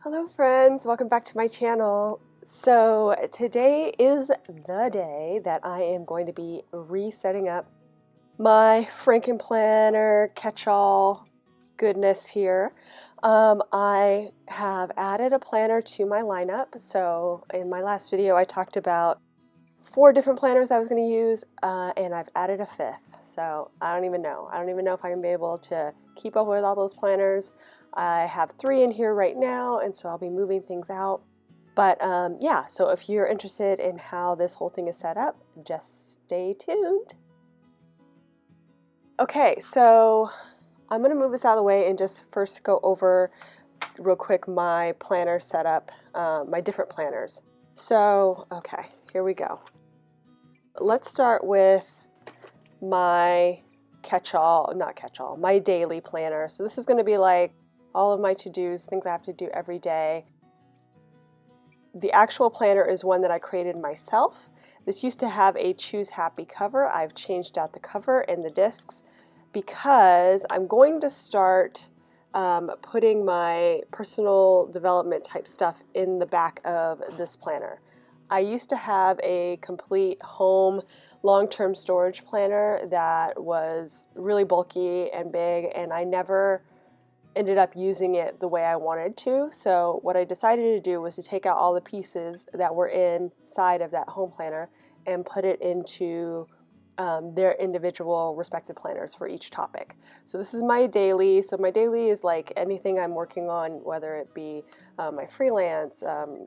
Hello friends, welcome back to my channel. So today is the day that I am going to be resetting up my Frankenplanner catch-all goodness here. I have added a planner to my lineup. So in my last video I talked about 4 different planners I was going to use and I've added a 5th. So I don't even know if I can be able to keep up with all those planners. I have 3 in here right now, and so I'll be moving things out. But yeah, so if you're interested in how this whole thing is set up, just stay tuned. Okay, so I'm going to move this out of the way and just first go over real quick my planner setup, my different planners. So, okay, here we go. Let's start with my my daily planner. So this is going to be like all of my to-dos, things I have to do every day. The actual planner is one that I created myself. This used to have a Choose Happy cover. I've changed out the cover and the discs because I'm going to start putting my personal development type stuff in the back of this planner. I used to have a complete home long-term storage planner that was really bulky and big, and I never ended up using it the way I wanted to. So what I decided to do was to take out all the pieces that were inside of that home planner and put it into their individual respective planners for each topic. So this is my daily. So my daily is like anything I'm working on, whether it be my freelance,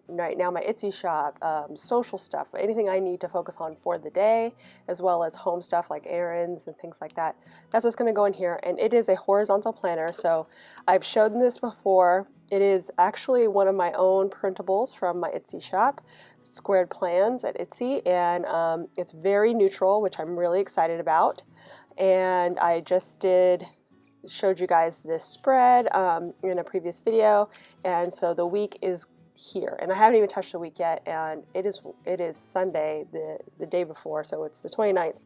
right now my Etsy shop, social stuff, anything I need to focus on for the day, as well as home stuff like errands and things like that. That's what's going to go in here, and it is a horizontal planner. So I've shown this before. It is actually one of my own printables from my Etsy shop, Squaird Plans at Etsy, and it's very neutral, which I'm really excited about. And I just showed you guys this spread in a previous video, and so the week is here, and I haven't even touched the week yet, and it is Sunday, the day before, so it's the 29th,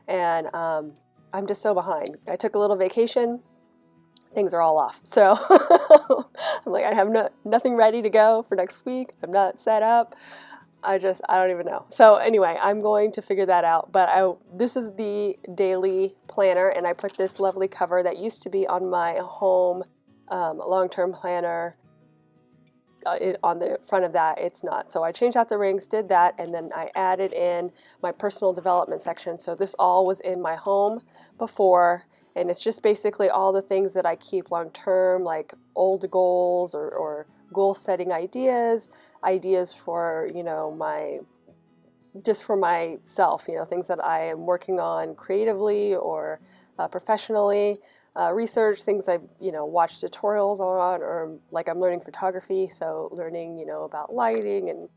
and I'm just so behind. I took a little vacation. Things are all off. So I'm like, I have nothing ready to go for next week. I'm not set up. I don't even know. So anyway, I'm going to figure that out. But this is the daily planner, and I put this lovely cover that used to be on my home long-term planner. On the front of that, it's not. So I changed out the rings, did that, and then I added in my personal development section. So this all was in my home before. And it's just basically all the things that I keep long term, like old goals or goal setting ideas for, just for myself, things that I am working on creatively or professionally, research, things I've, watched tutorials on, or like I'm learning photography, so learning, about lighting and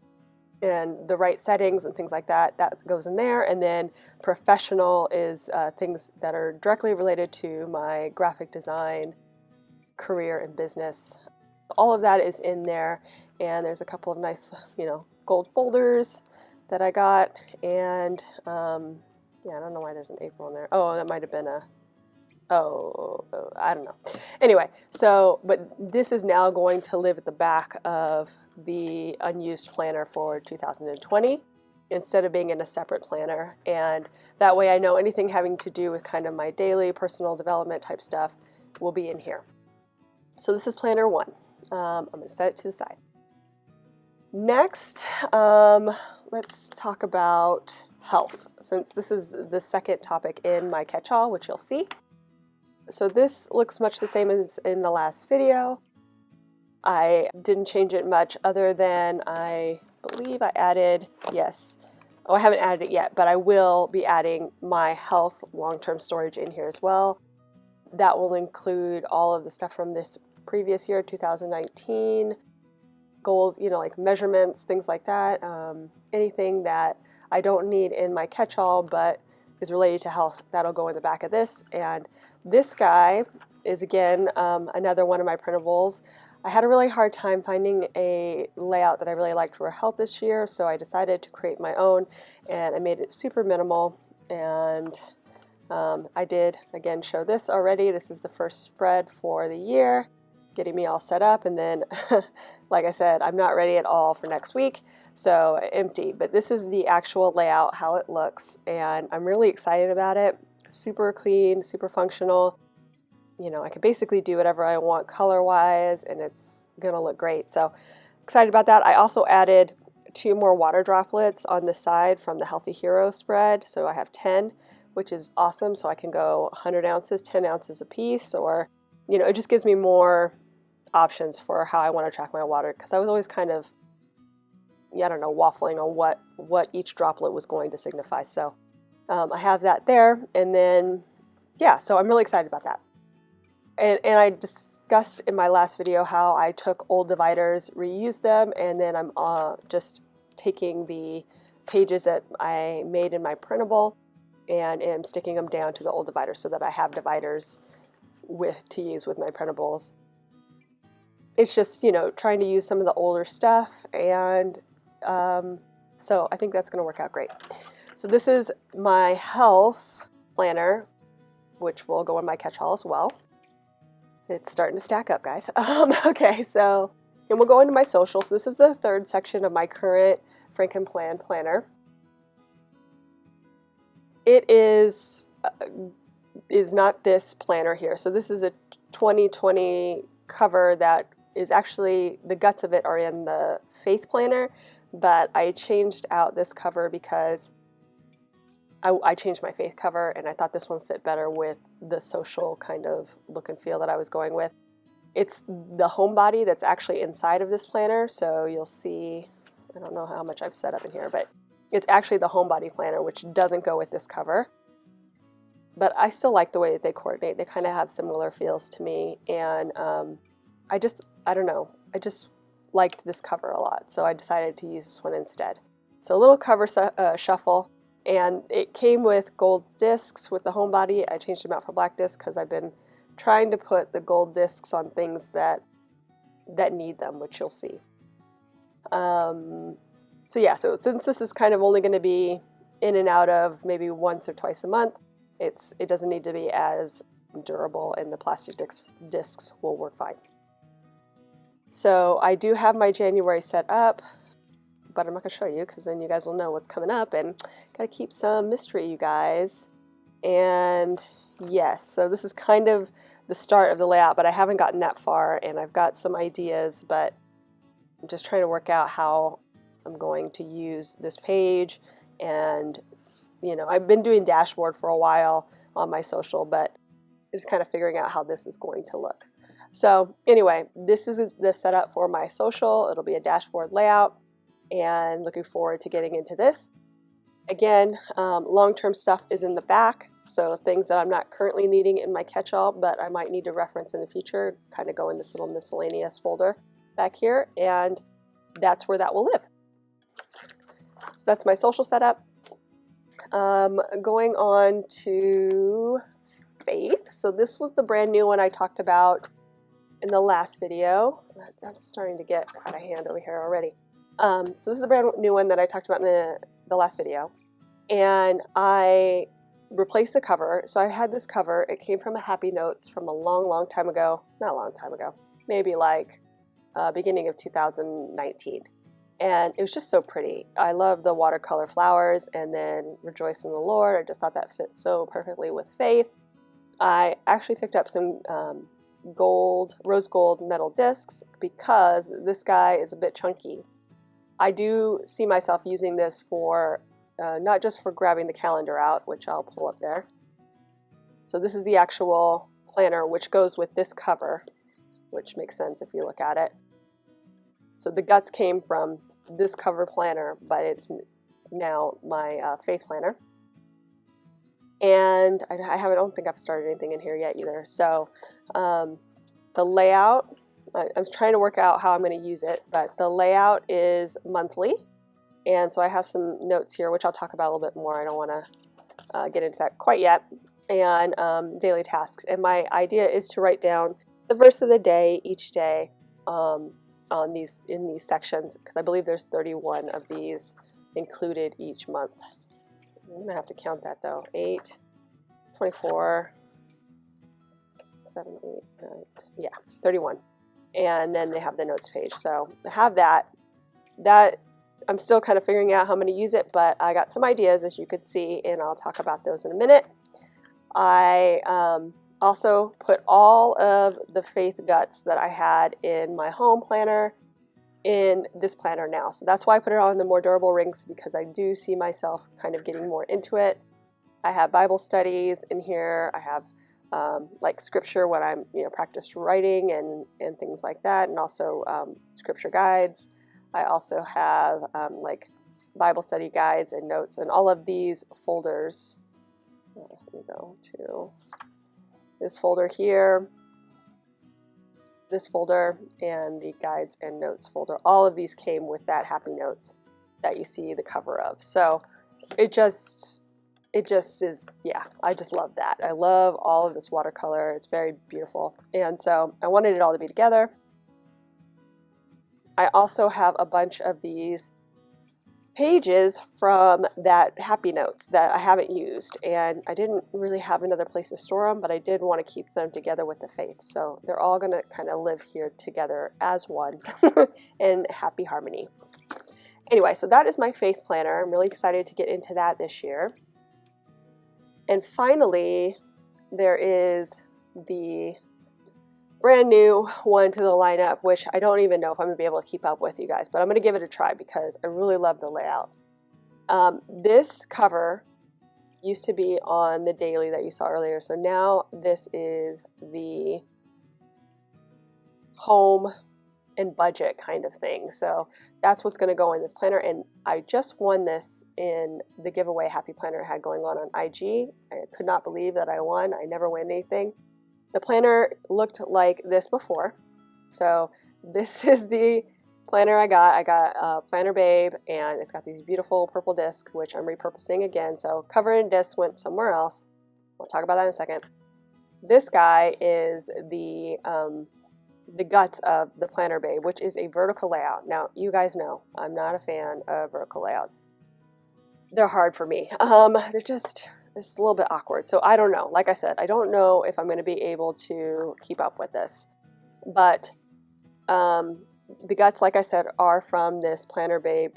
the right settings and things like that goes in there. And then professional is things that are directly related to my graphic design career and business. All of that is in there, and there's a couple of nice gold folders that I got, and yeah, I don't know why there's an April in there. Oh, that might have been I don't know. Anyway, but this is now going to live at the back of the unused planner for 2020 instead of being in a separate planner. And that way I know anything having to do with kind of my daily personal development type stuff will be in here. So this is planner 1. I'm going to set it to the side. Next, let's talk about health, since this is the second topic in my catch-all, which you'll see. So this looks much the same as in the last video. I didn't change it much other than I believe I added, I haven't added it yet, but I will be adding my health long-term storage in here as well. That will include all of the stuff from this previous year, 2019, goals, like measurements, things like that. Anything that I don't need in my catch-all but is related to health, that'll go in the back of this. And this guy is, again, another one of my printables. I had a really hard time finding a layout that I really liked for health this year, so I decided to create my own, and I made it super minimal. And I did, again, show this already. This is the first spread for the year. getting me all set up, and then like I said, I'm not ready at all for next week, so empty. But this is the actual layout, how it looks, and I'm really excited about it. Super clean, super functional. You know, I can basically do whatever I want color-wise, and it's gonna look great. So excited about that. I also added 2 more water droplets on the side from the Healthy Hero spread, so I have 10, which is awesome. So I can go 100 ounces, 10 ounces a piece, or, you know, it just gives me more options for how I want to track my water, because I was always kind of, yeah, I don't know, waffling on what each droplet was going to signify. So I have that there, and then, yeah, so I'm really excited about that. And I discussed in my last video how I took old dividers, reused them, and then I'm just taking the pages that I made in my printable and am sticking them down to the old divider so that I have dividers to use with my printables. It's just, you know, trying to use some of the older stuff, and so I think that's going to work out great. So this is my health planner, which will go in my catch-all as well. It's starting to stack up, guys. Okay, so, and we'll go into my social. So this is the 3rd section of my current Frankenplan planner. It is not this planner here. So this is a 2020 cover that is actually, the guts of it are in the Faith planner, but I changed out this cover because I changed my Faith cover, and I thought this one fit better with the social kind of look and feel that I was going with. It's the home body that's actually inside of this planner, so you'll see, I don't know how much I've set up in here, but it's actually the home body planner, which doesn't go with this cover. But I still like the way that they coordinate. They kind of have similar feels to me, and I don't know, I just liked this cover a lot, so I decided to use this one instead. So a little cover shuffle. And it came with gold discs with the home body. I changed them out for black discs because I've been trying to put the gold discs on things that need them, which you'll see. So yeah, so since this is kind of only going to be in and out of maybe once or twice a month, it doesn't need to be as durable, and the plastic discs will work fine. So I do have my January set up, but I'm not going to show you because then you guys will know what's coming up, and got to keep some mystery, you guys. And yes, so this is kind of the start of the layout, but I haven't gotten that far, and I've got some ideas, but I'm just trying to work out how I'm going to use this page. And, you know, I've been doing dashboard for a while on my social, but just kind of figuring out how this is going to look. So anyway, this is the setup for my social. It'll be a dashboard layout, and looking forward to getting into this. Again, long-term stuff is in the back, so things that I'm not currently needing in my catch-all, but I might need to reference in the future, kind of go in this little miscellaneous folder back here, and that's where that will live. So that's my social setup. Going on to Faith. So this was the brand new one I talked about in the last video. I'm starting to get out of hand over here already. So this is the brand new one that I talked about in the last video, and I replaced the cover. So I had this cover. It came from a Happy Notes from a long time ago. Not a long time ago, maybe like beginning of 2019. And it was just so pretty. I love the watercolor flowers, and then Rejoice in the Lord. I just thought that fit so perfectly with Faith. I actually picked up some rose gold metal discs because this guy is a bit chunky. I do see myself using this for, not just for grabbing the calendar out, which I'll pull up there. So this is the actual planner, which goes with this cover, which makes sense if you look at it. So the guts came from this cover planner, but it's now my Faith planner. And I don't think I've started anything in here yet either. So the layout, I'm trying to work out how I'm going to use it, but the layout is monthly. And so I have some notes here, which I'll talk about a little bit more. I don't want to get into that quite yet. And daily tasks. And my idea is to write down the verse of the day each day in these sections, because I believe there's 31 of these included each month. I'm going to have to count that though. 8, 24, 7, 8, 9, yeah, 31. and then they have the notes page. So I have that. That I'm still kind of figuring out how I'm going to use it, but I got some ideas, as you could see, and I'll talk about those in a minute. I also put all of the faith guts that I had in my home planner in this planner now. So that's why I put it on the more durable rings, because I do see myself kind of getting more into it. I have Bible studies in here. I have like scripture when I'm, practice writing and things like that, and also scripture guides. I also have like Bible study guides and notes, and all of these folders. Let me go to this folder here, this folder, and the guides and notes folder. All of these came with that Happy Notes that you see the cover of. So it just is, yeah, I just love that. I love all of this watercolor. It's very beautiful. And so I wanted it all to be together. I also have a bunch of these pages from that Happy Notes that I haven't used, and I didn't really have another place to store them, but I did want to keep them together with the faith. So they're all going to kind of live here together as one in happy harmony. Anyway, so that is my faith planner. I'm really excited to get into that this year. And finally, there is the brand new one to the lineup, which I don't even know if I'm going to be able to keep up with you guys, but I'm going to give it a try because I really love the layout. This cover used to be on the daily that you saw earlier, so now this is the home and budget kind of thing. So that's what's going to go in this planner, and I just won this in the giveaway Happy Planner I had going on IG. I could not believe that I won. I never win anything. The planner looked like this before. So this is the planner I got. I got Planner Babe, and it's got these beautiful purple discs, which I'm repurposing again. So cover and disc went somewhere else. We'll talk about that in a second. This guy is the guts of the Planner Babe, which is a vertical layout. Now, you guys know I'm not a fan of vertical layouts. They're hard for me. It's a little bit awkward. So I don't know. Like I said, I don't know if I'm going to be able to keep up with this. But the guts, like I said, are from this Planner Babe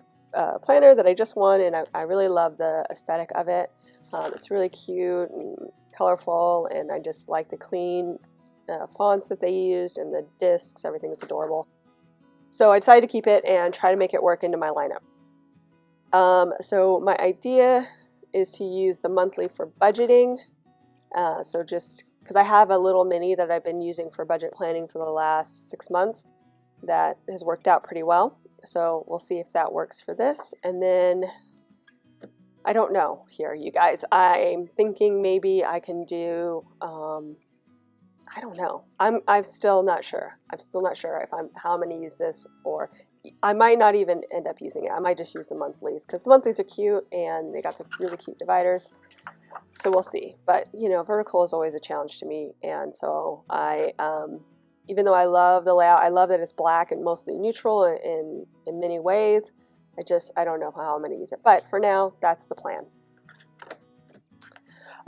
planner that I just won, and I really love the aesthetic of it. It's really cute and colorful, and I just like the clean fonts that they used and the discs. Everything is adorable. So I decided to keep it and try to make it work into my lineup. So my idea is to use the monthly for budgeting. So just because I have a little mini that I've been using for budget planning for the last 6 months that has worked out pretty well. So we'll see if that works for this. And then I don't know here, you guys. I'm thinking maybe I can do, I don't know. I'm still not sure. I'm still not sure if how I'm going to use this, or I might not even end up using it. I might just use the monthlies because the monthlies are cute and they got the really cute dividers. So we'll see. But vertical is always a challenge to me, and so I, even though I love the layout, I love that it's black and mostly neutral in many ways. I don't know how I'm going to use it. But for now, that's the plan.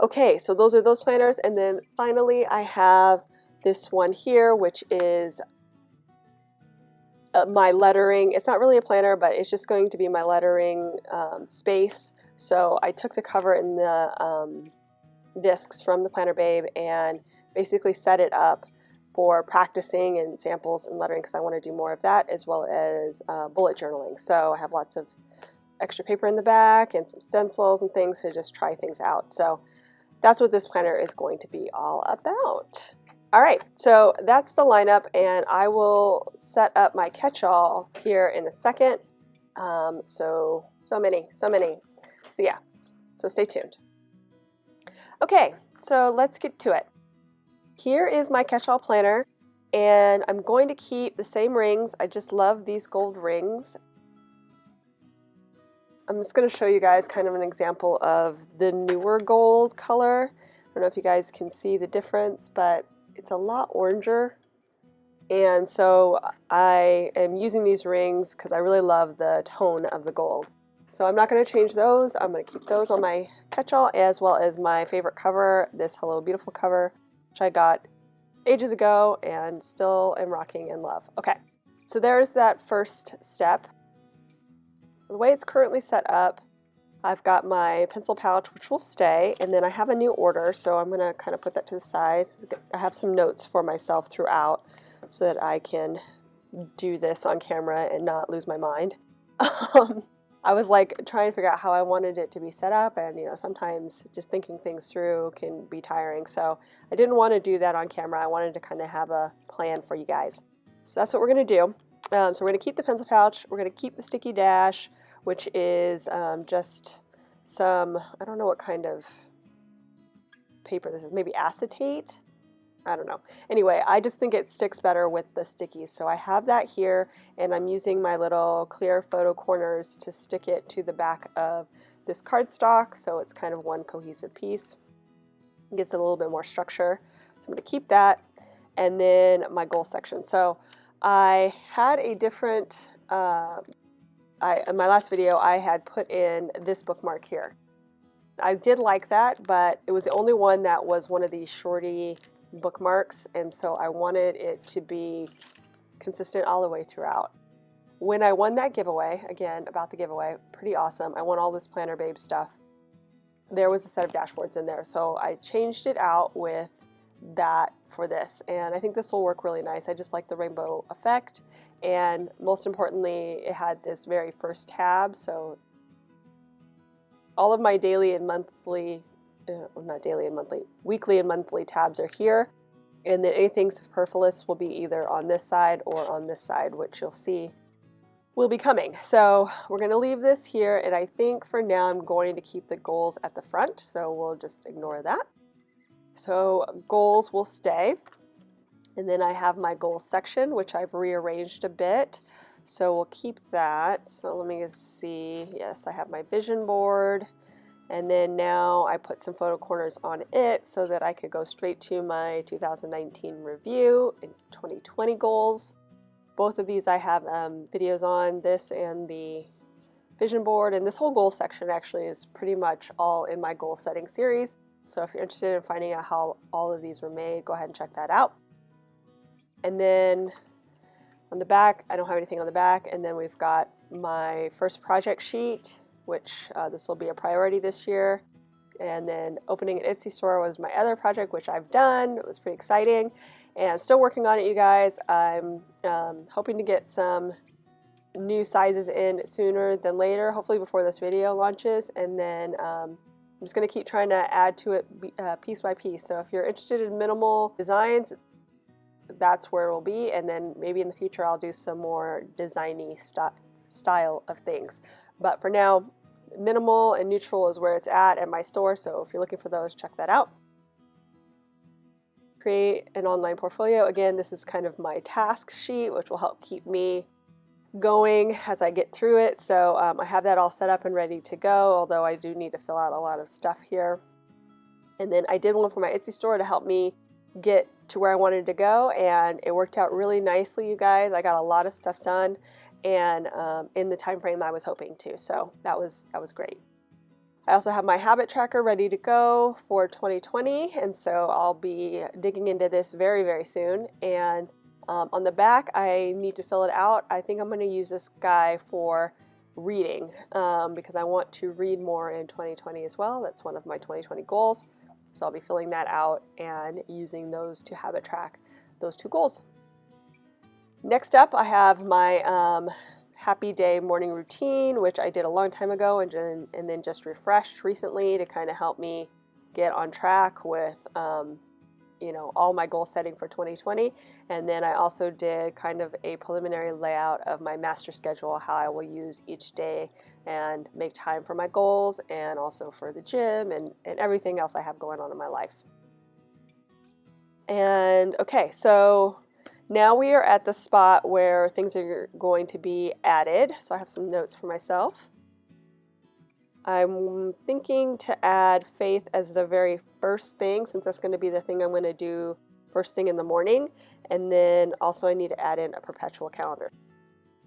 Okay, so those are those planners, and then finally I have this one here, which is my lettering. It's not really a planner, but it's just going to be my lettering space. So I took the cover and the discs from the Planner Babe and basically set it up for practicing and samples and lettering, because I want to do more of that, as well as bullet journaling. So I have lots of extra paper in the back and some stencils and things to just try things out. So that's what this planner is going to be all about. All right, so that's the lineup, and I will set up my catch-all here in a second. So many. So yeah, so stay tuned. Okay, so let's get to it. Here is my catch-all planner, and I'm going to keep the same rings. I just love these gold rings. I'm just going to show you guys kind of an example of the newer gold color. I don't know if you guys can see the difference, but it's a lot oranger. And so I am using these rings because I really love the tone of the gold. So I'm not going to change those. I'm going to keep those on my catch-all, as well as my favorite cover, this Hello Beautiful cover, which I got ages ago and still am rocking and love. Okay, so there's that first step. The way it's currently set up, I've got my pencil pouch, which will stay, and then I have a new order, so I'm gonna kind of put that to the side. I have some notes for myself throughout so that I can do this on camera and not lose my mind. I was like trying to figure out how I wanted it to be set up, and sometimes just thinking things through can be tiring, so I didn't want to do that on camera. I wanted to kind of have a plan for you guys. So that's what we're going to do. So we're going to keep the pencil pouch, we're going to keep the sticky dash, which is just some, I don't know what kind of paper this is, maybe acetate? I don't know. Anyway, I just think it sticks better with the stickies. So I have that here, and I'm using my little clear photo corners to stick it to the back of this cardstock, so it's kind of one cohesive piece. It gives it a little bit more structure. So I'm going to keep that, and then my goal section. So I had a different, in my last video, I had put in this bookmark here. I did like that, but it was the only one that was one of these shorty bookmarks, and so I wanted it to be consistent all the way throughout. When I won that giveaway, again, about the giveaway, pretty awesome. I won all this Planner Babe stuff. There was a set of dashboards in there, so I changed it out with that for this, and I think this will work really nice. I just like the rainbow effect, and most importantly, it had this very first tab, so all of my daily and monthly, not daily and monthly, weekly and monthly tabs are here, and then anything superfluous will be either on this side or on this side, which you'll see will be coming. So we're going to leave this here, and I think for now I'm going to keep the goals at the front, so we'll just ignore that. So goals will stay, and then I have my goals section, which I've rearranged a bit, so we'll keep that. So let me just see, yes, I have my vision board, and then now I put some photo corners on it so that I could go straight to my 2019 review and 2020 goals. Both of these I have videos on, this and the vision board, and this whole goal section actually is pretty much all in my goal setting series. So if you're interested in finding out how all of these were made, go ahead and check that out. And then on the back, I don't have anything on the back, and then we've got my first project sheet, which this will be a priority this year. And then opening an Etsy store was my other project, which I've done. It was pretty exciting, and I'm still working on it, you guys. I'm hoping to get some new sizes in sooner than later, hopefully before this video launches, and then I'm just going to keep trying to add to it piece by piece. So if you're interested in minimal designs, that's where it will be, and then maybe in the future I'll do some more designy style of things. But for now, minimal and neutral is where it's at my store, so if you're looking for those, check that out. Create an online portfolio. Again, this is kind of my task sheet, which will help keep me going as I get through it. So I have that all set up and ready to go, although I do need to fill out a lot of stuff here. And then I did one for my Etsy store to help me get to where I wanted to go, and it worked out really nicely, you guys. I got a lot of stuff done, and in the time frame I was hoping to, so that was great. I also have my habit tracker ready to go for 2020, and so I'll be digging into this very, very soon. And on the back, I need to fill it out. I think I'm going to use this guy for reading because I want to read more in 2020 as well. That's one of my 2020 goals. So I'll be filling that out and using those to habit track those two goals. Next up, I have my happy day morning routine, which I did a long time ago and then just refreshed recently to kind of help me get on track with all my goal setting for 2020. And then I also did kind of a preliminary layout of my master schedule, how I will use each day and make time for my goals and also for the gym and everything else I have going on in my life. And okay, so now we are at the spot where things are going to be added. So I have some notes for myself. I'm thinking to add faith as the very first thing, since that's going to be the thing I'm going to do first thing in the morning. And then also I need to add in a perpetual calendar.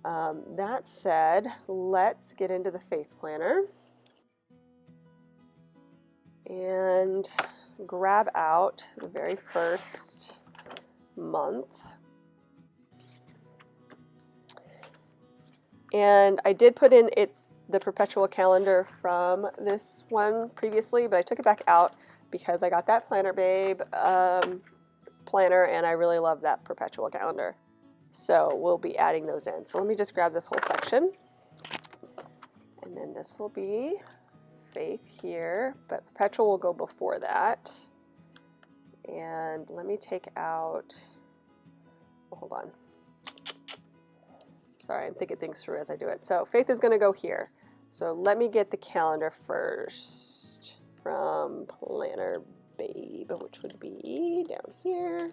That said, let's get into the faith planner and grab out the very first month. And I did put in the perpetual calendar from this one previously, but I took it back out because I got that Planner Babe planner and I really love that perpetual calendar. So we'll be adding those in. So let me just grab this whole section. And then this will be Faith here, but perpetual will go before that. And let me take out, hold on. Sorry, I'm thinking things through as I do it. So Faith is going to go here. So let me get the calendar first from Planner Babe, which would be down here.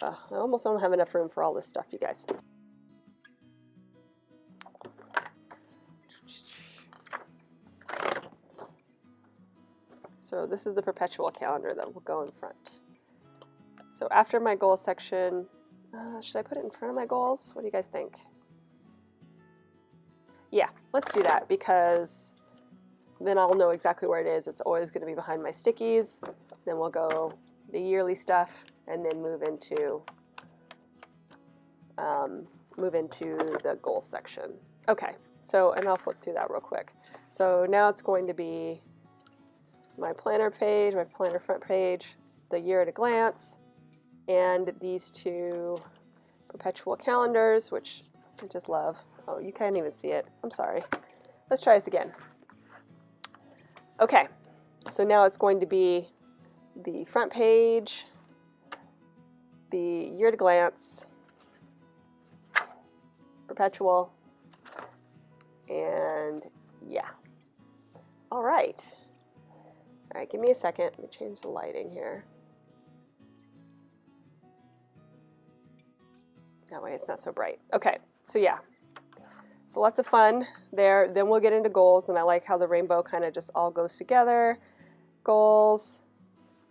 I almost don't have enough room for all this stuff, you guys. So this is the perpetual calendar that will go in front. So after my goals section, should I put it in front of my goals? What do you guys think? Yeah, let's do that because then I'll know exactly where it is. It's always going to be behind my stickies. Then we'll go the yearly stuff and then move into the goals section. Okay, so, and I'll flip through that real quick. So now it's going to be my planner page, my planner front page, the year at a glance, and these two perpetual calendars, which I just love. Oh, you can't even see it. I'm sorry. Let's try this again. Okay, so now it's going to be the front page, the year at a glance, perpetual, and yeah. All right. All right, give me a second. Let me change the lighting here. That way it's not so bright. Okay, so yeah. So lots of fun there. Then we'll get into goals, and I like how the rainbow kind of just all goes together. Goals.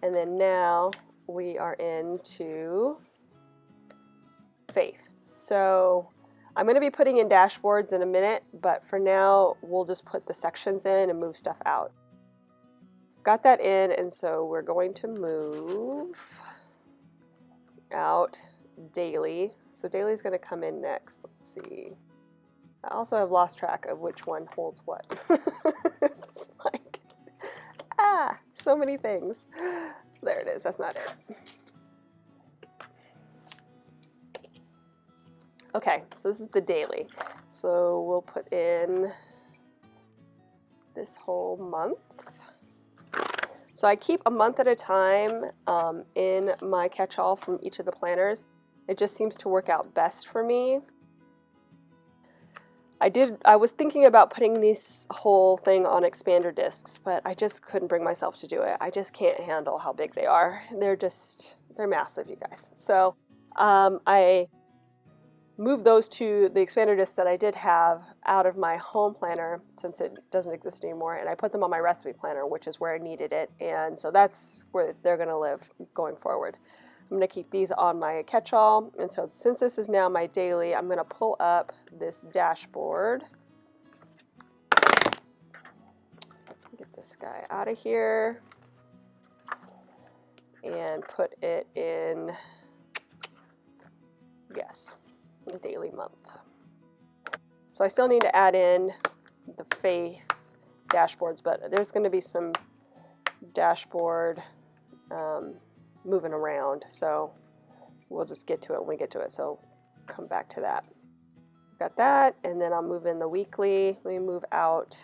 And then now we are into Faith. So I'm going to be putting in dashboards in a minute, but for now we'll just put the sections in and move stuff out. Got that in, and so we're going to move out daily. So daily is going to come in next. Let's see. I also have lost track of which one holds what. It's like, so many things. There it is. That's not it. Okay, so this is the daily. So we'll put in this whole month. So I keep a month at a time in my catch-all from each of the planners. It just seems to work out best for me. I was thinking about putting this whole thing on expander discs, but I just couldn't bring myself to do it. I just can't handle how big they are. They're massive, you guys. So I moved those to the expander discs that I did have out of my home planner since it doesn't exist anymore, and I put them on my recipe planner, which is where I needed it, and so that's where they're going to live going forward. I'm going to keep these on my catch-all, and so since this is now my daily, I'm going to pull up this dashboard. Get this guy out of here and put it in, yes, daily month. So I still need to add in the Faith dashboards, but there's going to be some dashboard moving around, so we'll just get to it when we get to it, so come back to that. Got that, and then I'll move in the weekly. Let me move out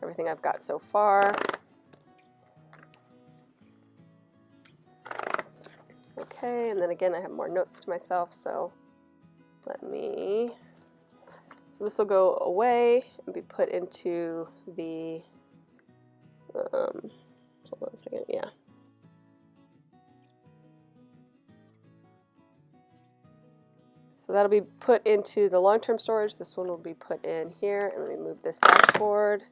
everything I've got so far. Okay, and then again I have more notes to myself, so so this will go away and be put into the, hold on a second, yeah. So that'll be put into the long-term storage. This one will be put in here, and let me move this dashboard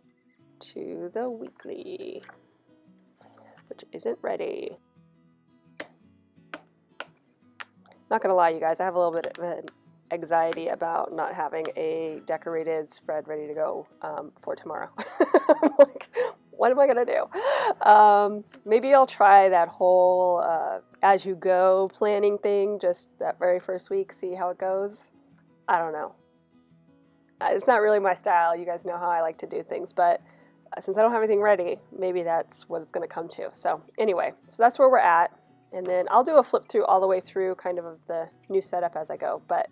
to the weekly, which isn't ready. Not gonna lie, you guys, I have a little bit of an anxiety about not having a decorated spread ready to go for tomorrow. I'm like, what am I gonna do? Maybe I'll try that whole as you go planning thing, just that very first week, see how it goes. I don't know. It's not really my style. You guys know how I like to do things, but since I don't have anything ready, maybe that's what it's gonna come to. So anyway, so that's where we're at. And then I'll do a flip through all the way through kind of the new setup as I go. But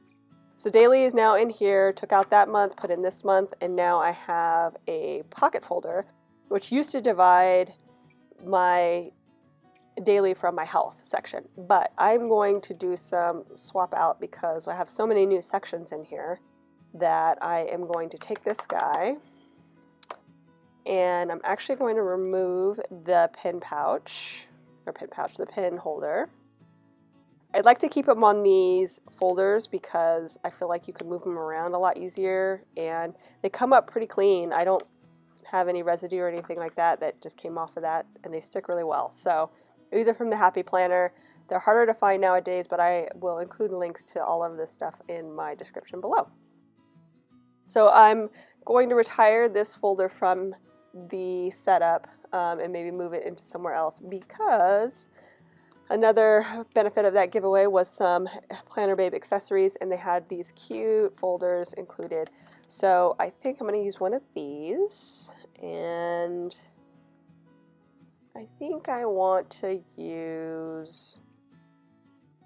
so daily is now in here, took out that month, put in this month, and now I have a pocket folder, which used to divide my daily from my health section. But I'm going to do some swap out because I have so many new sections in here that I am going to take this guy and I'm actually going to remove the pen pouch, the pen holder. I'd like to keep them on these folders because I feel like you can move them around a lot easier and they come up pretty clean. I don't have any residue or anything like that that just came off of that, and they stick really well. So these are from the Happy Planner. They're harder to find nowadays, but I will include links to all of this stuff in my description below. So I'm going to retire this folder from the setup and maybe move it into somewhere else, because another benefit of that giveaway was some Planner Babe accessories, and they had these cute folders included. So I think I'm going to use one of these, and I think I want to use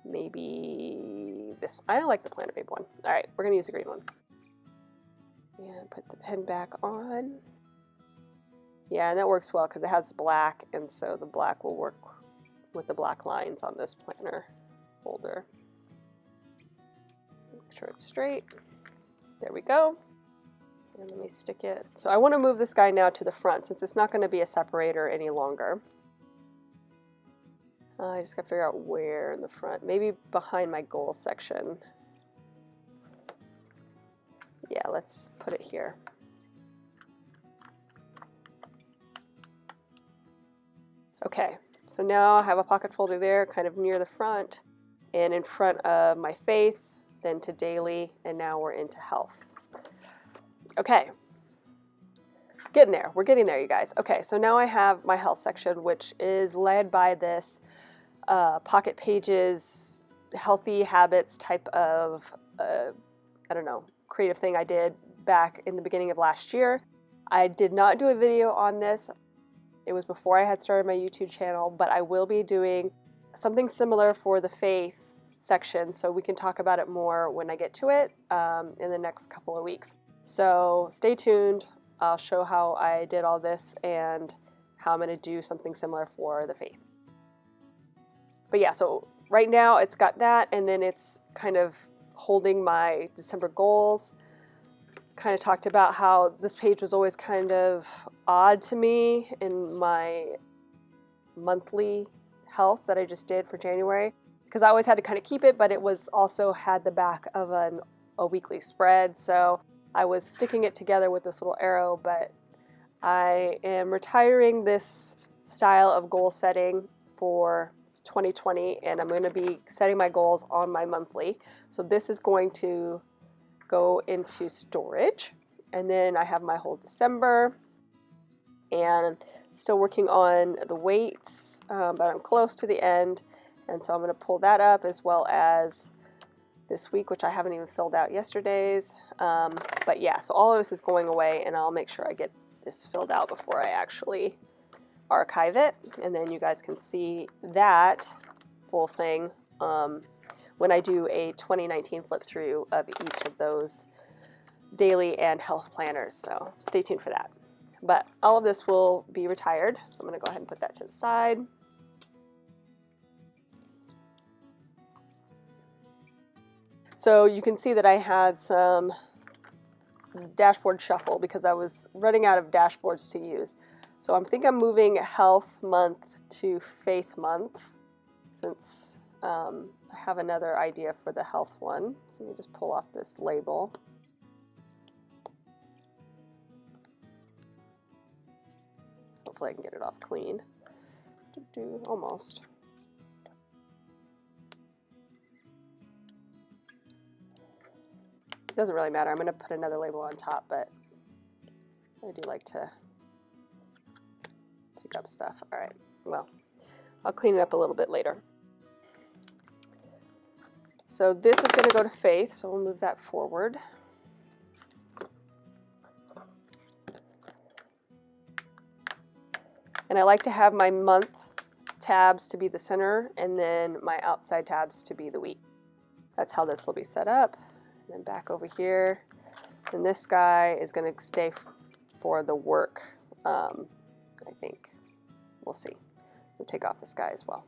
maybe this one. I like the Planner Babe one. All right, we're going to use the green one. And put the pen back on. Yeah, and that works well because it has black, and so the black will work with the black lines on this planner folder. Make sure it's straight. There we go. And let me stick it. So I want to move this guy now to the front since it's not going to be a separator any longer. I just got to figure out where in the front. Maybe behind my goals section. Yeah, let's put it here. Okay, so now I have a pocket folder there, kind of near the front, and in front of my faith, then to daily, and now we're into health. Okay, getting there. We're getting there, you guys. Okay, so now I have my health section, which is led by this Pocket Pages healthy habits type of, I don't know, creative thing I did back in the beginning of last year. I did not do a video on this. It was before I had started my YouTube channel, but I will be doing something similar for the faith section, so we can talk about it more when I get to it in the next couple of weeks. So stay tuned. I'll show how I did all this and how I'm going to do something similar for the faith. But yeah, so right now it's got that, and then it's kind of holding my December goals. Kind of talked about how this page was always kind of odd to me in my monthly health that I just did for January, because I always had to kind of keep it, but it was also had the back of a weekly spread. So I was sticking it together with this little arrow, but I am retiring this style of goal setting for 2020, and I'm going to be setting my goals on my monthly. So this is going to go into storage, and then I have my whole December, and still working on the weights, but I'm close to the end, and so I'm going to pull that up, as well as this week, which I haven't even filled out yesterday's. But yeah, so all of this is going away, and I'll make sure I get this filled out before I actually archive it, and then you guys can see that full thing when I do a 2019 flip through of each of those daily and health planners. So stay tuned for that. But all of this will be retired, so I'm going to go ahead and put that to the side. So you can see that I had some dashboard shuffle because I was running out of dashboards to use. So I think I'm moving health month to faith month, since I have another idea for the health one. So let me just pull off this label. Hopefully I can get it off clean. Almost. It doesn't really matter. I'm going to put another label on top, but I do like to pick up stuff. All right, well, I'll clean it up a little bit later. So this is going to go to Faith, so we'll move that forward. And I like to have my month tabs to be the center and then my outside tabs to be the week. That's how this will be set up. And then back over here. And this guy is going to stay for the work, I think. We'll see. We'll take off this guy as well.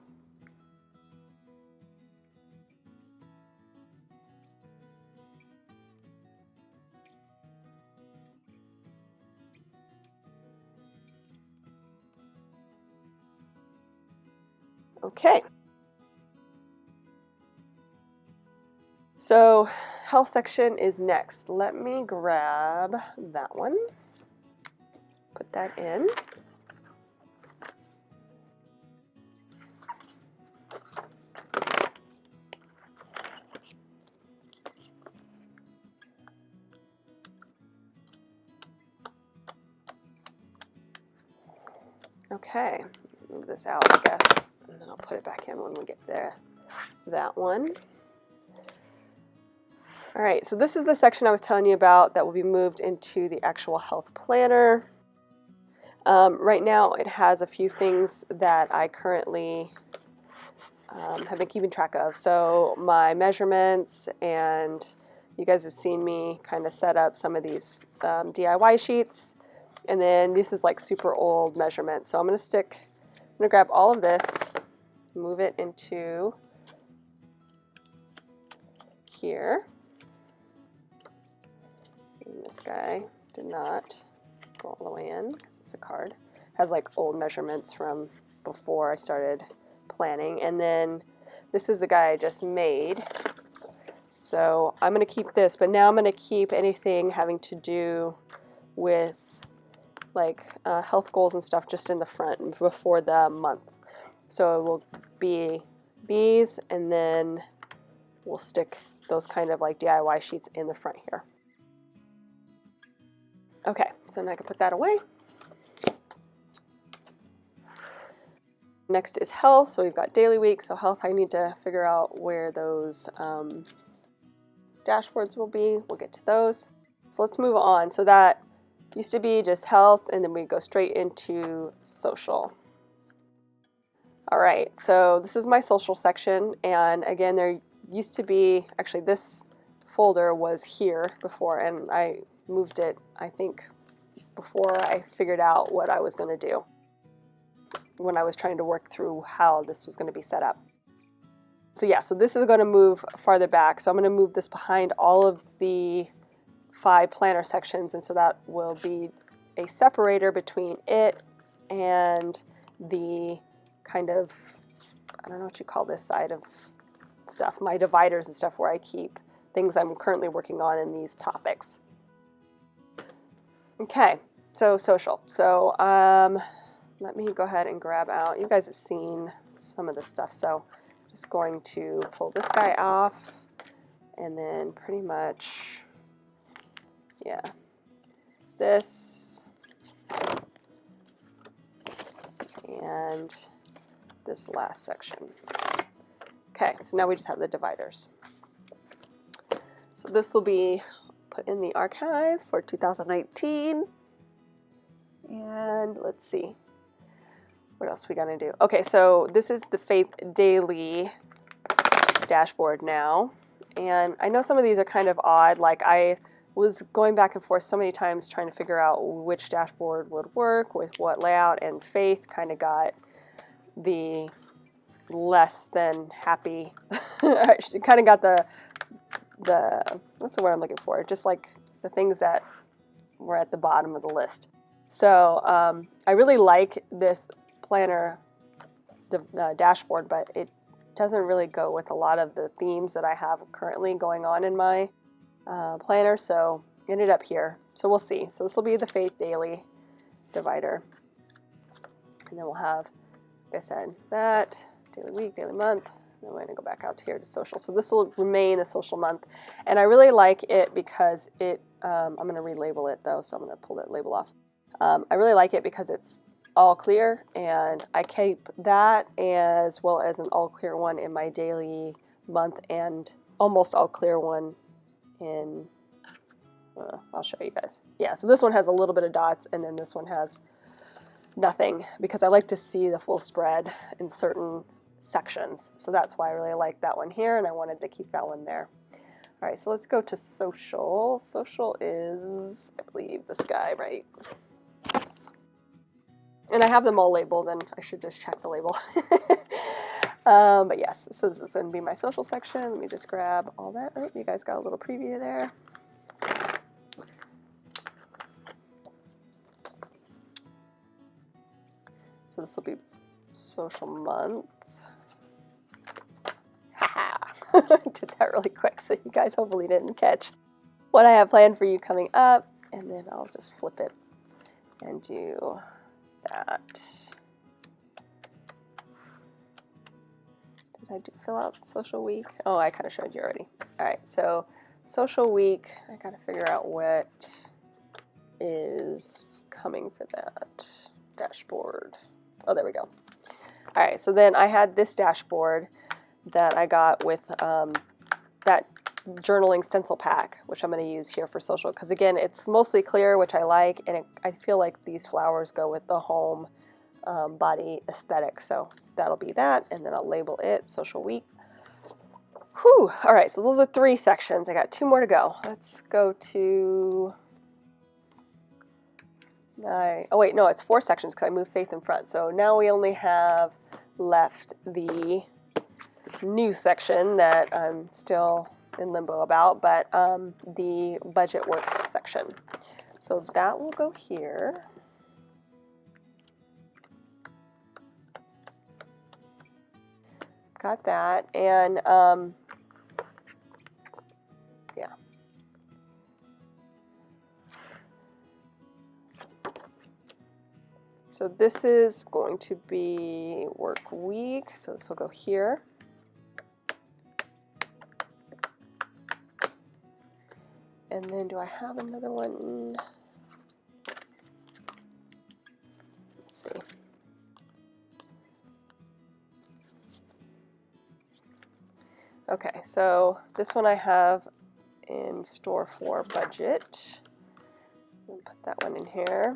Okay. So health section is next. Let me grab that one. Put that in. Okay, move this out, I guess, and then I'll put it back in when we get there. That one. All right, so this is the section I was telling you about that will be moved into the actual health planner. Right now it has a few things that I currently have been keeping track of. So my measurements, and you guys have seen me kind of set up some of these DIY sheets. And then this is like super old measurements. So I'm going to grab all of this, move it into here. And this guy did not go all the way in because it's a card. It has like old measurements from before I started planning. And then this is the guy I just made. So I'm going to keep this, but now I'm going to keep anything having to do with like health goals and stuff just in the front before the month. So it will be these, and then we'll stick those kind of like DIY sheets in the front here. Okay, so now I can put that away. Next is health. So we've got daily, week. So health, I need to figure out where those dashboards will be. We'll get to those. So let's move on. So that used to be just health, and then we go straight into social. All right, so this is my social section, and again, there used to be, actually this folder was here before, and I moved it, I think, before I figured out what I was going to do when I was trying to work through how this was going to be set up. So yeah, so this is going to move farther back, so I'm going to move this behind all of the 5 planner sections, and so that will be a separator between it and the kind of, I don't know what you call this side of stuff, my dividers and stuff where I keep things I'm currently working on in these topics. Okay, so social. So let me go ahead and grab out, you guys have seen some of this stuff, so I'm just going to pull this guy off, and then pretty much, yeah, this and this last section. Okay, so now we just have the dividers. So this will be put in the archive for 2019. And let's see, what else we gotta do? Okay, so this is the Faith Daily dashboard now. And I know some of these are kind of odd, like I was going back and forth so many times trying to figure out which dashboard would work with what layout, and Faith kind of got the less than happy, she kind of got the, what's the word I'm looking for? Just like the things that were at the bottom of the list. So I really like this planner, the dashboard, but it doesn't really go with a lot of the themes that I have currently going on in my planner, so ended up here. So we'll see. So this will be the Faith Daily divider. And then we'll have, like I said, that, daily week, daily month. And then we're going to go back out to here to social. So this will remain a social month. And I really like it because it, I'm going to relabel it though, so I'm going to pull that label off. I really like it because it's all clear, and I keep that as well as an all clear one in my daily, month, and almost all clear one in, I'll show you guys. Yeah, so this one has a little bit of dots, and then this one has nothing, because I like to see the full spread in certain sections. So that's why I really like that one here, and I wanted to keep that one there. All right, so let's go to social. Social is, I believe, this guy, right? Yes. And I have them all labeled, and I should just check the label. But yes, so this is going to be my social section. Let me just grab all that. Oh, you guys got a little preview there. So this will be social month. Haha! I did that really quick, so you guys hopefully didn't catch what I have planned for you coming up. And then I'll just flip it and do that. Did I fill out social week? Oh, I kind of showed you already. All right, so social week, I got to figure out what is coming for that dashboard. Oh, there we go. All right, so then I had this dashboard that I got with that journaling stencil pack, which I'm going to use here for social, because again, it's mostly clear, which I like, and I feel like these flowers go with the home body aesthetic, so that'll be that, and then I'll label it social week. Whew. All right, so those are 3 sections. I got 2 more to go. Let's go to oh wait, no, it's 4 sections because I moved Faith in front. So now we only have left the new section that I'm still in limbo about, but the budget work section. So that will go here. Got that, and yeah. So this is going to be work week, so this will go here. And then do I have another one? Let's see. Okay, so this one I have in store for budget. I'll put that one in here.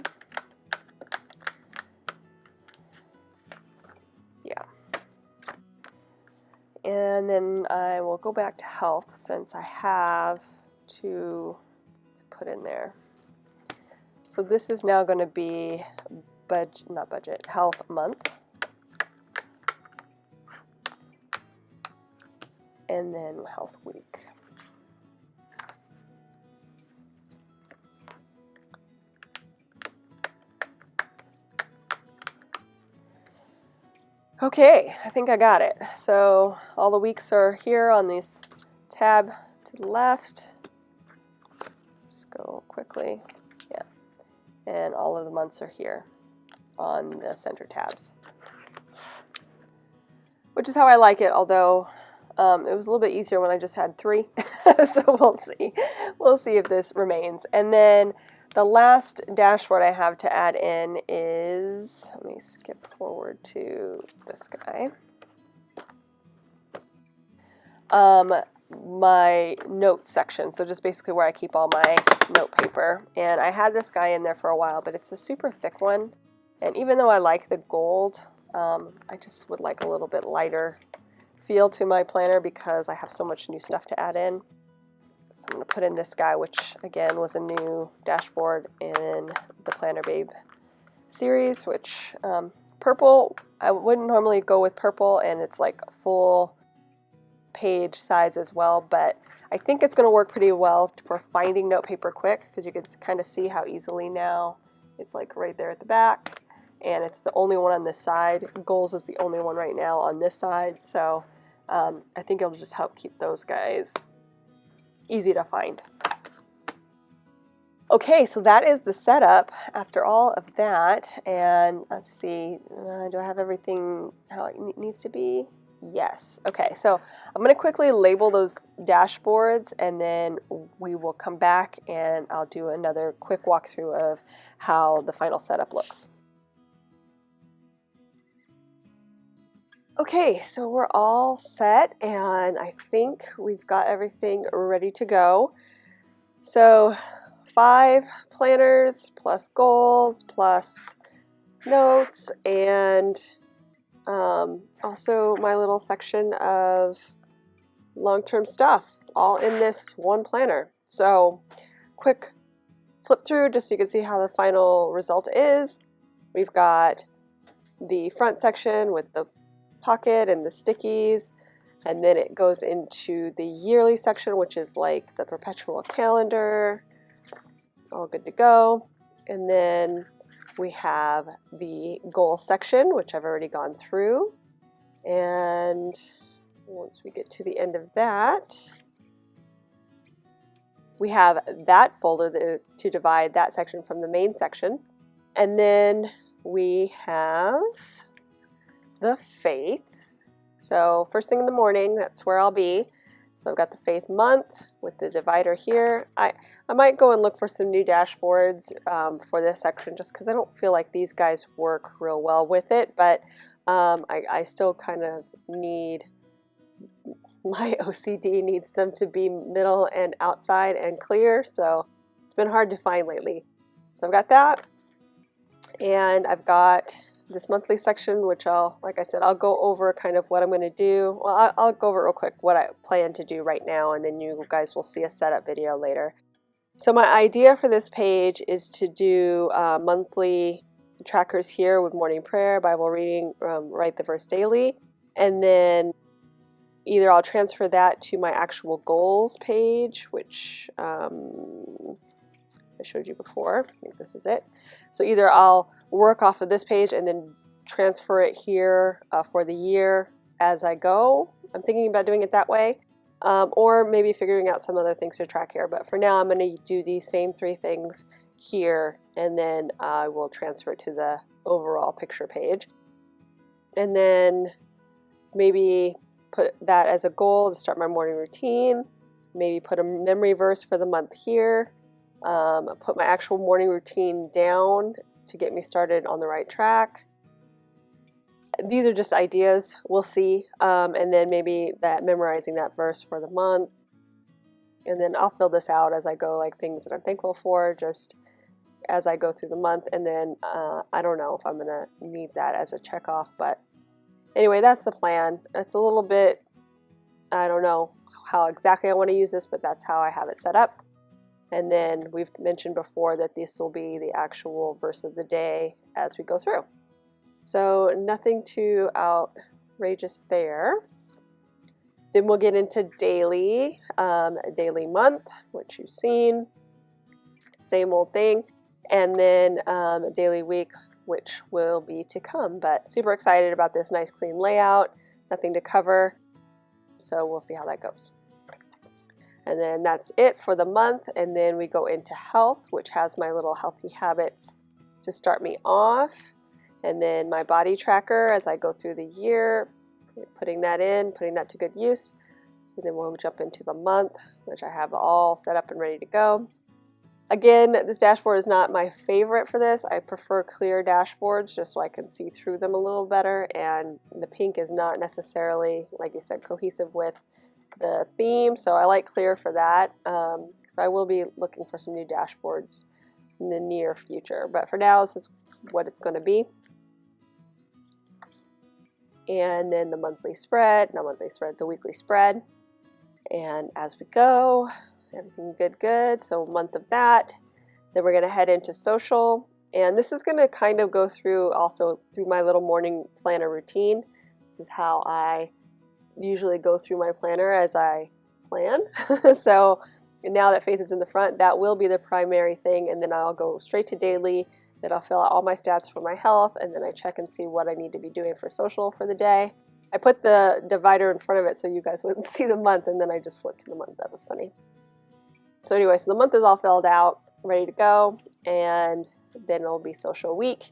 Yeah. And then I will go back to health since I have to put in there. So this is now going to be health month. And then health week. Okay, I think I got it. So all the weeks are here on this tab to the left. Just go quickly. Yeah. And all of the months are here on the center tabs. Which is how I like it, although it was a little bit easier when I just had 3. So we'll see. We'll see if this remains. And then the last dashboard I have to add in is, let me skip forward to this guy. My notes section, so just basically where I keep all my note paper. And I had this guy in there for a while, but it's a super thick one. And even though I like the gold, I just would like a little bit lighter feel to my planner because I have so much new stuff to add in. So I'm going to put in this guy, which again was a new dashboard in the Planner Babe series, which purple, I wouldn't normally go with purple, and it's like a full page size as well, but I think it's going to work pretty well for finding note paper quick, because you can kind of see how easily now it's like right there at the back, and it's the only one on this side. Goals is the only one right now on this side, so I think it'll just help keep those guys easy to find. Okay, so that is the setup after all of that, and let's see, do I have everything how it needs to be? Yes. Okay, so I'm going to quickly label those dashboards, and then we will come back and I'll do another quick walkthrough of how the final setup looks. Okay, so we're all set, and I think we've got everything ready to go. So 5 planners plus goals plus notes, and also my little section of long-term stuff, all in this one planner. So quick flip through just so you can see how the final result is. We've got the front section with the pocket and the stickies, and then it goes into the yearly section, which is like the perpetual calendar. All good to go. And then we have the goal section, which I've already gone through. And once we get to the end of that, we have that folder to divide that section from the main section. And then we have the faith. So first thing in the morning, that's where I'll be. So I've got the faith month with the divider here. I might go and look for some new dashboards for this section, just because I don't feel like these guys work real well with it, but I still kind of need, my OCD needs them to be middle and outside and clear, so it's been hard to find lately. So I've got that, and I've got this monthly section, which like I said, I'll go over kind of what I'm going to do. Well, I'll go over real quick what I plan to do right now, and then you guys will see a setup video later. So my idea for this page is to do monthly trackers here with morning prayer, Bible reading, write the verse daily, and then either I'll transfer that to my actual goals page, which I showed you before. I think this is it. So either I'll work off of this page and then transfer it here for the year as I go. I'm thinking about doing it that way, or maybe figuring out some other things to track here. But for now, I'm going to do these same 3 things here, and then I will transfer it to the overall picture page. And then maybe put that as a goal to start my morning routine. Maybe put a memory verse for the month here. Put my actual morning routine down to get me started on the right track. These are just ideas, we'll see. And then maybe memorizing that verse for the month. And then I'll fill this out as I go, like things that I'm thankful for, just as I go through the month. And then I don't know if I'm going to need that as a check off, but anyway, that's the plan. It's a little bit, I don't know how exactly I want to use this, but that's how I have it set up. And then we've mentioned before that this will be the actual verse of the day as we go through. So nothing too outrageous there. Then we'll get into daily, daily month, which you've seen. Same old thing. And then daily week, which will be to come. But super excited about this nice clean layout. Nothing to cover. So we'll see how that goes. And then that's it for the month. And then we go into health, which has my little healthy habits to start me off. And then my body tracker as I go through the year, putting that to good use. And then we'll jump into the month, which I have all set up and ready to go. Again, this dashboard is not my favorite for this. I prefer clear dashboards just so I can see through them a little better. And the pink is not necessarily, like you said, cohesive with the theme, so I like clear for that. So I will be looking for some new dashboards in the near future, but for now this is what it's going to be. And then the monthly spread, the weekly spread, and as we go, everything good. So a month of that. Then we're going to head into social, and this is going to kind of go through my little morning planner routine. This is how I usually go through my planner as I plan. So now that faith is in the front, that will be the primary thing, and then I'll go straight to daily. Then I'll fill out all my stats for my health, and then I check and see what I need to be doing for social for the day. I put the divider in front of it so you guys wouldn't see the month, and then I just flipped to the month. That was funny. So anyway, so the month is all filled out, ready to go, and then it'll be social week.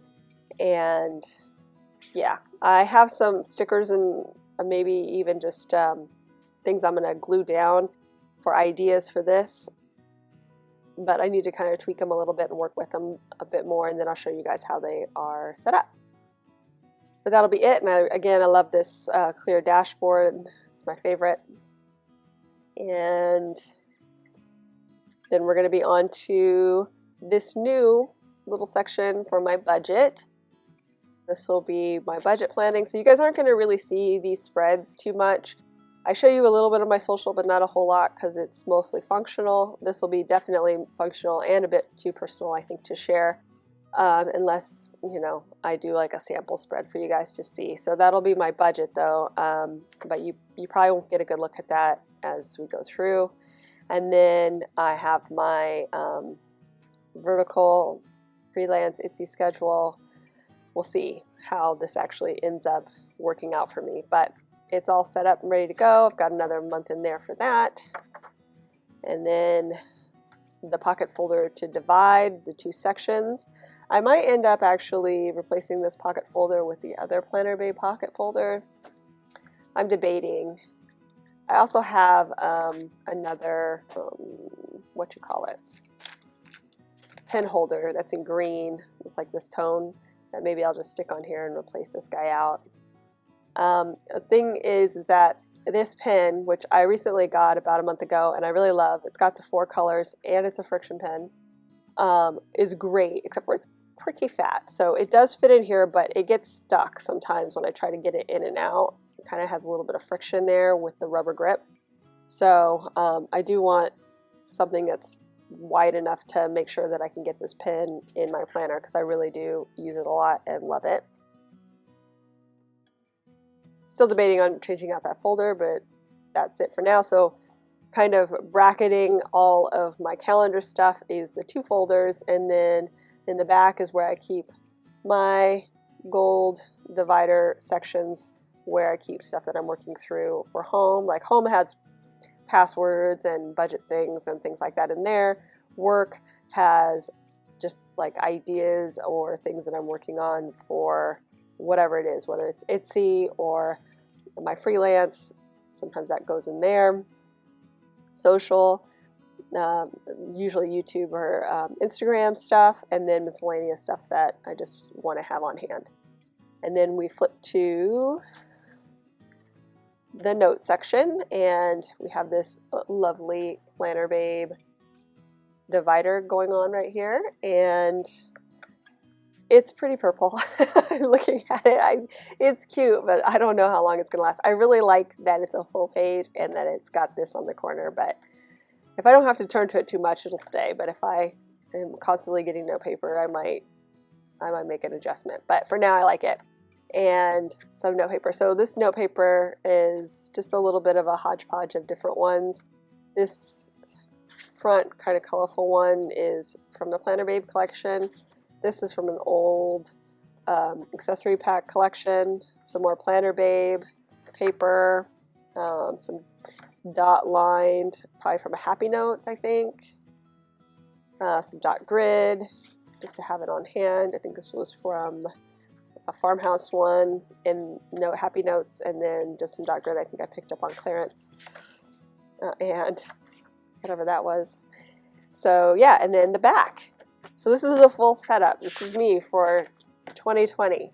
And yeah, I have some stickers and maybe even just things I'm going to glue down for ideas for this, but I need to kind of tweak them a little bit and work with them a bit more, and then I'll show you guys how they are set up. But that'll be it. And again, I love this clear dashboard. It's my favorite. And then we're going to be on to this new little section for my budget. This will be my budget planning. So you guys aren't going to really see these spreads too much. I show you a little bit of my social, but not a whole lot because it's mostly functional. This will be definitely functional and a bit too personal, I think, to share. Unless, you know, I do like a sample spread for you guys to see. So that'll be my budget though. But you probably won't get a good look at that as we go through. And then I have my vertical freelance Etsy schedule. We'll see how this actually ends up working out for me, but it's all set up and ready to go. I've got another month in there for that. And then the pocket folder to divide the two sections. I might end up actually replacing this pocket folder with the other Planner Babe pocket folder. I'm debating. I also have another, pen holder that's in green. It's like this tone that maybe I'll just stick on here and replace this guy out. The thing is that this pen, which I recently got about a month ago and I really love, it's got the 4 colors and it's a FriXion pen, is great, except for it's pretty fat. So it does fit in here, but it gets stuck sometimes when I try to get it in and out. It kind of has a little bit of friction there with the rubber grip. So I do want something that's wide enough to make sure that I can get this pen in my planner because I really do use it a lot and love it. Still debating on changing out that folder, but that's it for now. So kind of bracketing all of my calendar stuff is the 2 folders, and then in the back is where I keep my gold divider sections where I keep stuff that I'm working through for home. Like home has passwords and budget things and things like that in there. Work has just like ideas or things that I'm working on for whatever it is, whether it's Etsy or my freelance, sometimes that goes in there. Social, usually YouTube or Instagram stuff, and then miscellaneous stuff that I just want to have on hand. And then we flip to the note section, and we have this lovely Planner Babe divider going on right here, and it's pretty purple. Looking at it, it's cute, but I don't know how long it's going to last. I really like that it's a full page and that it's got this on the corner, but if I don't have to turn to it too much, it'll stay. But if I am constantly getting note paper, I might make an adjustment. But for now, I like it. And some note paper. So this note paper is just a little bit of a hodgepodge of different ones. This front kind of colorful one is from the Planner Babe collection. This is from an old accessory pack collection. Some more Planner Babe paper, some dot lined, probably from a Happy Notes, I think. Some dot grid, just to have it on hand. I think this was from a farmhouse one, and Happy Notes, and then just some dot grid I think I picked up on clearance. And whatever that was. So yeah, and then the back. So this is the full setup. This is me for 2020.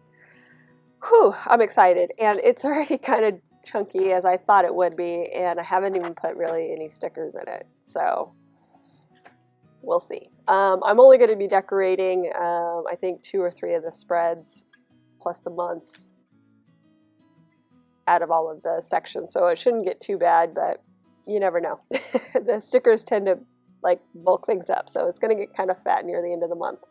Whew, I'm excited. And it's already kind of chunky as I thought it would be, and I haven't even put really any stickers in it. So we'll see. I'm only going to be decorating, I think 2 or 3 of the spreads, plus the months out of all of the sections. So it shouldn't get too bad, but you never know. The stickers tend to like bulk things up, so it's going to get kind of fat near the end of the month.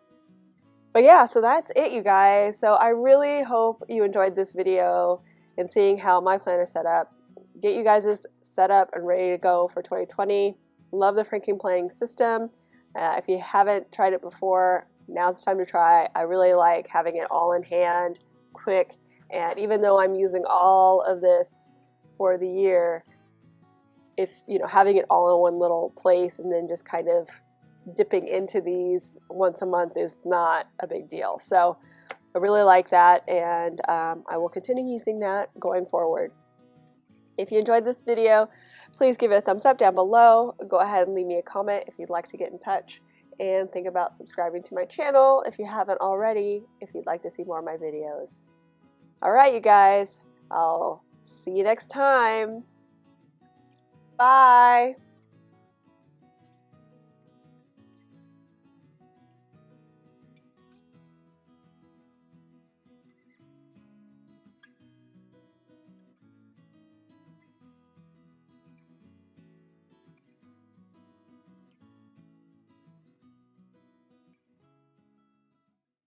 But yeah, so that's it, you guys. So I really hope you enjoyed this video and seeing how my planner set up. Get you guys set up and ready to go for 2020. Love the Frankenplanning system. If you haven't tried it before, now's the time to try. I really like having it all in hand, quick, and even though I'm using all of this for the year, it's, you know, having it all in one little place and then just kind of dipping into these once a month is not a big deal. So I really like that, and I will continue using that going forward. If you enjoyed this video, please give it a thumbs up down below. Go ahead and leave me a comment if you'd like to get in touch, and think about subscribing to my channel if you haven't already, if you'd like to see more of my videos. All right, you guys, I'll see you next time. Bye.